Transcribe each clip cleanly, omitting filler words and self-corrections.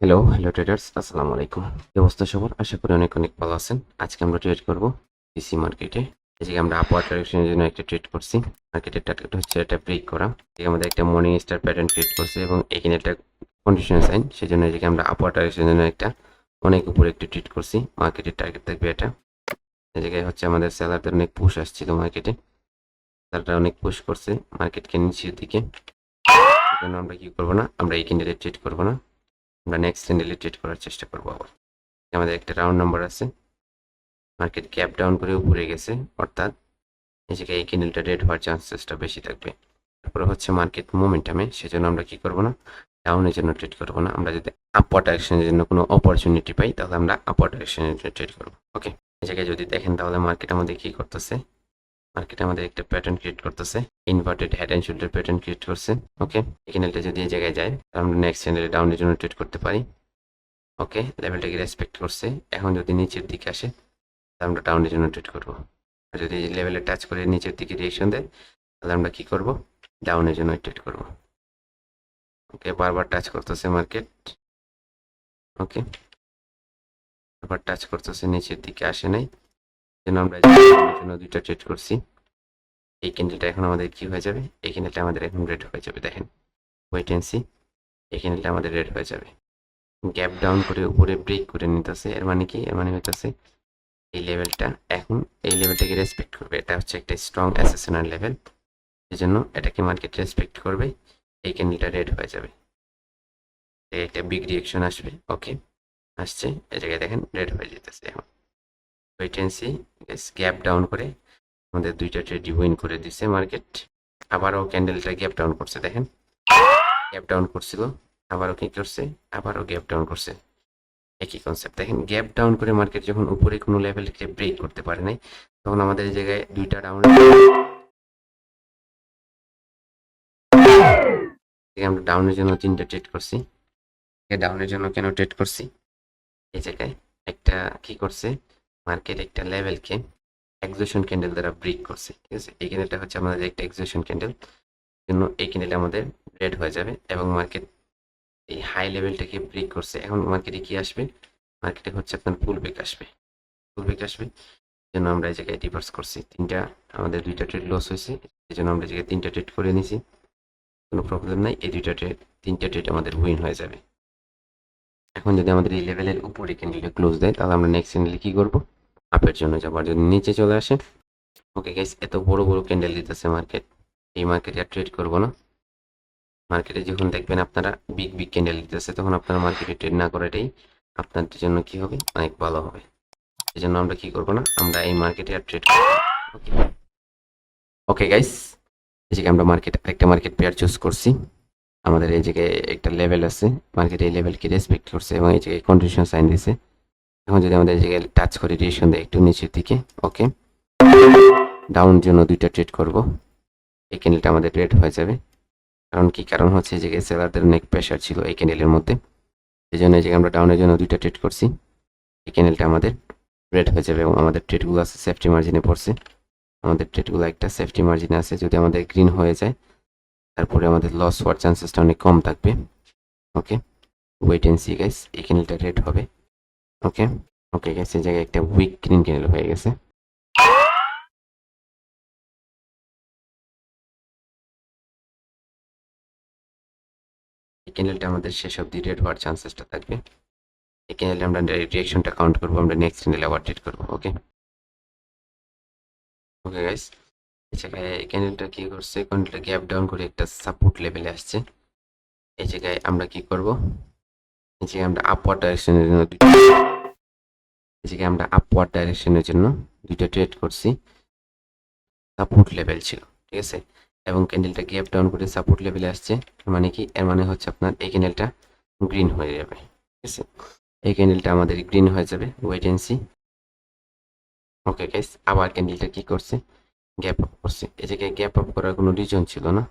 Hello traders, আসসালামু আলাইকুম। কি অবস্থা সবার? আশা করি অনেক অনেক ভালো আছেন। আজকে আমরা ট্রেড করব ডিসি মার্কেটে। এই যে আমরা আপওয়ার্ড ডাইরেকশনের জন্য একটা ট্রেড করছি। মার্কেটের টার্গেট হচ্ছে এটা ব্রেক করা। এই আমাদের একটা মর্নিং স্টার প্যাটার্ন ক্রিয়েট করছে এবং এখানে একটা কন্ডিশন সাইন, সেজন্য এই যে আমরা আপওয়ার্ড ডাইরেকশনের জন্য একটা অনেক উপরে একটা ট্রেড করছি। মার্কেটের টার্গেট থাকবে এটা। এই জায়গায় হচ্ছে আমাদের সেলারদের অনেক পুশ আসছিল মার্কেটে। সেলাররা অনেক পুশ করছে মার্কেটকে নিচের দিকে। সেজন্য আমরা কি করবো না, আমরা এই ক্যান্ডেলে ট্রেড করবো না, আমরা নেক্সট ক্যান্ডেলে ট্রেড করার চেষ্টা করবো আবার। আমাদের একটা রাউন্ড নাম্বার আছে, মার্কেট গ্যাপ ডাউন করে উপরে গেছে, অর্থাৎ এই জায়গায় এই ক্যান্ডেলটা রেড হওয়ার চান্সেসটা বেশি থাকবে। তারপরে হচ্ছে মার্কেট মোমেন্টামে, সেজন্য আমরা কি করব না, ডাউনের জন্য ট্রেড করব না। আমরা যদি আপওয়ার্ড ডাইরেকশনের জন্য কোনো অপরচুনিটি পাই তাহলে আমরা আপওয়ার্ড ডাইরেকশনের জন্য ট্রেড করব। ওকে, এই জায়গায় যদি দেখেন তাহলে মার্কেট আমাদের কি করতেছে, মার্কেট আমাদের একটা প্যাটার্ন ক্রিয়েট করতেছে, inverted head and shoulder pattern create করছে। ওকে, এই ক্যান্ডেলটা যদি এই জায়গায় যায় তাহলে আমরা নেক্সট ক্যান্ডেলে ডাউনের জন্য ট্রেড করতে পারি। ওকে, লেভেলটাকে রেসপেক্ট করছে। এখন যদি নিচের দিকে আসে আমরা ডাউনের জন্য ট্রেড করবো। আর যদি লেভেলে টাচ করে নিচের দিকে রিয়েকশন দেয় তাহলে আমরা কি করব, ডাউনের জন্য ট্রেড করব। ওকে, বারবার টাচ করতেছে মার্কেট। ওকে, বারবার টাচ করতেছে, নিচের দিকে আসে নাই, জন্য আমরা ডাউনের জন্য দুইটা ট্রেড করছি। এই ক্যান্ডেলটা এখন আমাদের কি হয়ে যাবে, এই ক্যান্ডেলটা আমাদের এখন রেড হয়ে যাবে। দেখেন, ওয়েট এন্ড সি, এই ক্যান্ডেলটা আমাদের রেড হয়ে যাবে। গ্যাপ ডাউন করে উপরে ব্রেক করে নিতেছে, এর মানে কি, এর মানে হইতেছে এই লেভেলটা এখন এই লেভেলটাকে রেসপেক্ট করবে। এটা হচ্ছে একটা স্ট্রং অ্যাসেসিনাল লেভেল, সেজন্য এটাকে মার্কেট রেসপেক্ট করবে। এই ক্যান্ডেলটা রেড হয়ে যাবে, একটা বিগ রিয়েকশন আসবে। ওকে, আসছে, এই জায়গায় দেখেন রেড হয়ে যেতেছে। এখন wait and see, gap down করে আমাদের দুইটা ট্রেড উইন করে দিছে মার্কেট। আবারও ক্যান্ডেলটা গ্যাপ ডাউন করছে, দেখেন গ্যাপ ডাউন করছিল, আবারও কি করছে, আবারও গ্যাপ ডাউন করছে। একই কনসেপ্ট, দেখেন গ্যাপ ডাউন করে মার্কেট যখন উপরে কোনো লেভেলকে ব্রেক করতে পারে নাই তখন আমাদের এই জায়গায় দুইটা ডাউন, আমরা ডাউনের জন্য তিনটা ট্রেড করছি। ডাউনের জন্য কেন ট্রেড করছি, এই জায়গায় একটা কি করছে, মার্কেট একটা লেভেলকে এক্সোশন ক্যান্ডেল দ্বারা ব্রেক করছে। ঠিক আছে, এই ক্যান্ডেলটা হচ্ছে আমাদের একটা এক্সোশন ক্যান্ডেল, জন্য এই ক্যান্ডেল আমাদের রেড হয়ে যাবে এবং মার্কেট এই হাই লেভেলটাকে ব্রেক করছে। এখন মার্কেটে কি আসবে, মার্কেটে হচ্ছে আপনার পুল ব্যাক আসবে, পুল ব্যাক আসবে, জন্য আমরা এই জায়গায় রিভার্স করছি। তিনটা, আমাদের দুইটা ট্রেড লস হয়েছে, এই জন্য আমরা এই জায়গায় তিনটা ট্রেড করে নিছি, কোনো প্রবলেম নাই। এই দুইটা ট্রেড, তিনটা ট্রেড আমাদের উইন হয়ে যাবে। এখন যদি আমাদের এই লেভেলের উপরে ক্যান্ডেলটা ক্লোজ দেয় তাহলে আমরা নেক্সট ক্যান্ডেলে কি করব, আপের জন্য যাবো। আর যদি নিচে চলে আসে, ওকে গাইস, এত বড় বড় ক্যান্ডেল দিতেছে মার্কেট, এই মার্কেটে আর ট্রেড করবো না। মার্কেটে যখন দেখবেন আপনারা বিগ বিগ ক্যান্ডেল দিতেছে তখন আপনারা মার্কেটে ট্রেড না করাটাই আপনাদের জন্য কি হবে, অনেক ভালো হবে। এই জন্য আমরা কি করবো না, আমরা এই মার্কেটে আর ট্রেড করবো। ওকে, ওকে গাইস, এই জায়গায় আমরা একটা মার্কেট পেয়ার চুজ করছি। আমাদের এই জায়গায় একটা লেভেল আছে, মার্কেট এই লেভেলকে রেসপেক্ট করছে এবং এই জায়গায় কন্ডিশন সাইন দিছে। এখন যদি আমাদের এই জায়গায় টাচ করে রিয়েকশন দেয় একটু নিচের দিকে, ওকে, ডাউন জন্য দুইটা ট্রেড করব। এই ক্যান্ডেলটা আমাদের রেড হয়ে যাবে, কারণ কি, কারণ হচ্ছে এই জায়গায় সেলারদের অনেক প্রেশার ছিল এই ক্যান্ডেলের মধ্যে, এই জন্য এই জায়গায় আমরা ডাউনের জন্য দুইটা ট্রেড করছি। এই ক্যান্ডেলটা আমাদের রেড হয়ে যাবে এবং আমাদের ট্রেডগুলো আছে সেফটি মার্জিনে পড়ছে। আমাদের ট্রেডগুলো একটা সেফটি মার্জিনে আছে, যদি আমাদের গ্রিন হয়ে যায় তারপরে আমাদের লস হওয়ার চান্সেসটা অনেক কম থাকবে। ওকে, ওয়েট এন্ড সি গাইস, এই ক্যান্ডেলটা রেড হবে। ওকে, ওকে গাইস, এই জায়গায় একটা উইক গ্রিন ক্যান্ডেল হয়ে গেছে। এই ক্যান্ডেলটা আমাদের শেষ অব্দি রেড হওয়ার চান্সেসটা থাকবে। এই ক্যান্ডেলটা আমরা রিয়েকশনটা কাউন্ট করবো, আমরা নেক্সট ক্যান্ডেলে আবার ট্রেড করবো। ওকে, ওকে গাইস, এই জায়গায় এই ক্যান্ডেলটা কি করছে, ক্যান্ডেলটা গ্যাপ ডাউন করে একটা সাপোর্ট লেভেলে আসছে। এই জায়গায় আমরা কি করব, এই জায়গায় আমরা আপওয়ার্ড ডাইরেকশনের জন্য এই জায়গায় আমরা আপওয়ার্ড ডাইরেকশনের জন্য দুইটা ট্রেড করছি। সাপোর্ট লেভেল ছিল, ঠিক আছে, এবং ক্যান্ডেলটা গ্যাপ ডাউন করে সাপোর্ট লেভেলে আসছে। মানে কি, এর মানে হচ্ছে আপনার এই ক্যান্ডেলটা গ্রিন হয়ে যাবে। ঠিক আছে, এই ক্যান্ডেলটা আমাদের গ্রিন হয়ে যাবে, wait and see. Okay guys, আবার ক্যান্ডেলটা কি করছে, গ্যাপ আপ করছে। এই জায়গায় গ্যাপ আপ করার কোনো রিজন ছিল না,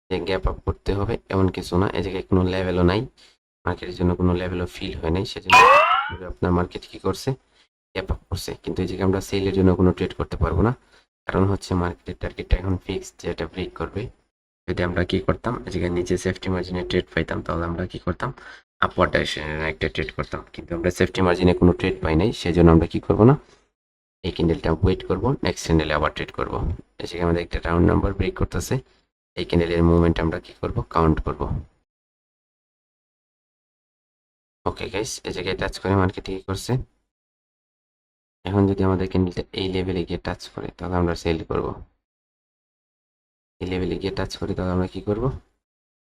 যে গ্যাপ আপ করতে হবে এমন কিছু না। এই জায়গায় কোনো লেভেলও নাই, মার্কেটের জন্য কোনো লেভেলও ফিল হয় নাই, সেজন্য আপনার মার্কেট কি করছে, গ্যাপ আপ করছে। কিন্তু এই জায়গায় আমরা সেলের জন্য কোনো ট্রেড করতে পারবো না, কারণ হচ্ছে মার্কেটের টার্গেটটা এখন ফিক্সড যে এটা ব্রেক করবে। যদি আমরা কি করতাম, এই জায়গায় নিচে সেফটি মার্জিনে ট্রেড পাইতাম তাহলে আমরা কি করতাম, আপওয়ার্ড ডাইরেকশনে একটা ট্রেড করতাম, কিন্তু আমরা সেফটি মার্জিনে কোনো ট্রেড পাই নাই, সেজন্য আমরা কি করব না, এই ক্যান্ডেলটা ওয়েট করব, নেক্সট ক্যান্ডেলে আবার ট্রেড করব। এসে আমাদের একটা রাউন্ড নাম্বার ব্রেক করতেছে, এই ক্যান্ডেলের মুভমেন্ট আমরা কি করব, কাউন্ট করব। ওকে গাইস, এই জায়গায় টাচ করে মার্কেট কি করছে, এখন যদি আমাদের ক্যান্ডেলটা এই লেভেলে গিয়ে টাচ করে তাহলে আমরা সেল করব, এই লেভেলে গিয়ে টাচ করে তাহলে আমরা কি করব,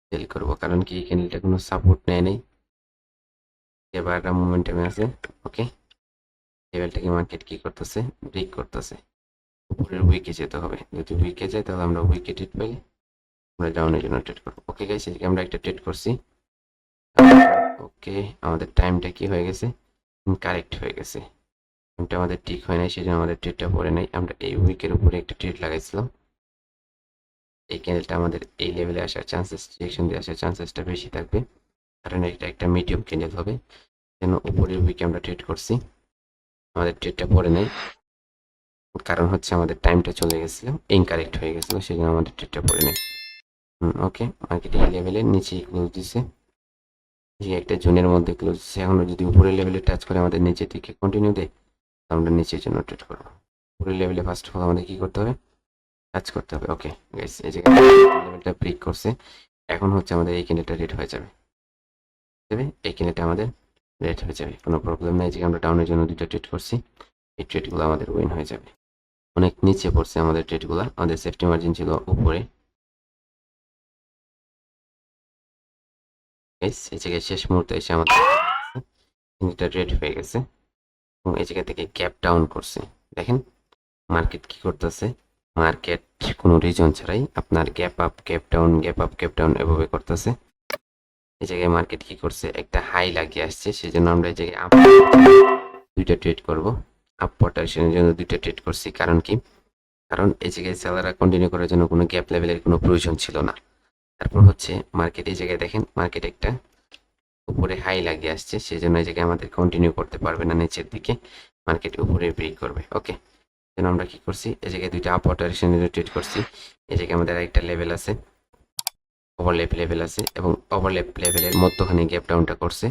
সেল করব। কারণ কি এই ক্যান্ডেলটা কোনো সাপোর্ট নেয় নেই, এবার একটা মোমেন্টামে আছে। ওকে, লেভেলটাকে মার্কেট কি করতেছে, ব্রেক করতেছে, উপরের উইকে যেতে হবে। যদি উইকে যায় তাহলে আমরা উইকে ট্রেড পাই, আমরা ডাউনের জন্য ট্রেড করবো। ওকে গাইস, এদিকে আমরা একটা ট্রেড করছি। ওকে, আমাদের টাইমটা কি হয়ে গেছে, কারেক্ট হয়ে গেছে, টাইমটা আমাদের ঠিক হয় নাই, সেজন্য আমাদের ট্রেডটা পড়ে নাই। আমরা এই উইকের উপরে একটা ট্রেড লাগাইছিলাম, এই ক্যান্ডেলটা আমাদের এই লেভেলে আসার চান্সেস, রিয়েকশন দিয়ে আসার চান্সেসটা বেশি থাকবে, কারণ এটা একটা মিডিয়াম ক্যান্ডেল হবে, যেন উপরের উইকে আমরা ট্রেড করছি, আমাদের ট্রেডটা পড়ে নাই। কারণ হচ্ছে আমাদের টাইমটা চলে গেছিল, ইনকারেক্ট হয়ে গেছিল, সেজন্য আমাদের ট্রেডটা পড়ে নাই। ওকে, মার্কেট এই লেভেলের নিচেই ক্লোজ দিছে, যে একটা জোনের মধ্যে ক্লোজ দিচ্ছে। এখন যদি উপরের লেভেলে টাচ করে আমাদের নিচের দিকে কন্টিনিউ দেয়, আমরা নিচের জন্য ট্রেড করবো। উপরের লেভেলে ফার্স্ট অফ অল আমাদের কি করতে হবে, টাচ করতে হবে। ওকে গাইস, এই জায়গায় লেভেলটা ব্রেক করছে, এখন হচ্ছে আমাদের এই ক্যান্ডেলটা রেড হয়ে যাবে, এই ক্যান্ডেলটা আমাদের রেড হয়ে যাবে, কোনো প্রবলেম নাই। যে আমরা ডাউনের জন্য দুটো ট্রেড করছি, এই ট্রেডগুলো আমাদের উইন হয়ে যাবে। অনেক নিচে পড়ছে আমাদের ট্রেডগুলো, আমাদের সেফটি মার্জিন ছিল উপরে। এই জায়গায় শেষ মুহূর্তে এসে আমাদের এটা রেড হয়ে গেছে, এবং এই জায়গা থেকে গ্যাপ ডাউন করছে। দেখেন মার্কেট কি করতেছে, মার্কেট কোনো রিজন ছাড়াই আপনার gap up gap down, gap up gap down এভাবে করতেছে। এই জায়গায় মার্কেট কি করছে, একটা হাই লাগিয়ে আসছে, সেজন্য আমরা এই জায়গায় আপ দুইটা ট্রেড করব। আপ পটেনশিয়ালের জন্য দুইটা ট্রেড করছি, কারণ কি, কারণ এই জায়গায় সেলাররা কন্টিনিউ করার জন্য কোনো গ্যাপ লেভেলের কোনো প্রয়োজন ছিল না। তারপর হচ্ছে মার্কেট এই জায়গায় দেখেন, মার্কেট একটা উপরে হাই লাগিয়ে আসছে, সেজন্য এই জায়গায় আমাদের কন্টিনিউ করতে পারবে না, নিচের দিকে মার্কেট উপরে ব্রেক করবে। ওকে, যেন আমরা কি করছি, এই জায়গায় দুইটা আপ ডাইরেকশনে ট্রেড করছি। এই জায়গায় আমাদের একটা লেভেল আছে, ওভারল্যাপ লেভেল আছে, এবং ওভারল্যাপ লেভেলের মধ্যখানে গ্যাপ ডাউনটা করছে,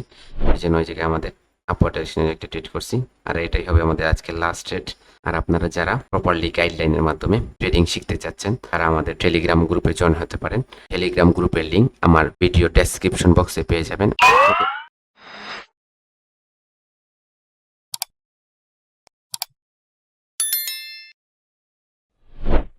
এই জন্য ওই জায়গায় আমাদের আপওয়ার্ড ডাইরেকশনের একটা ট্রেড করছি। আর এটাই হবে আমাদের আজকের লাস্ট ট্রেড। আর আপনারা যারা প্রপারলি গাইডলাইনের মাধ্যমে ট্রেডিং শিখতে চাচ্ছেন, তারা আমাদের টেলিগ্রাম গ্রুপে জয়েন হতে পারেন। টেলিগ্রাম গ্রুপের লিঙ্ক আমার ভিডিও ডেসক্রিপশন বক্সে পেয়ে যাবেন।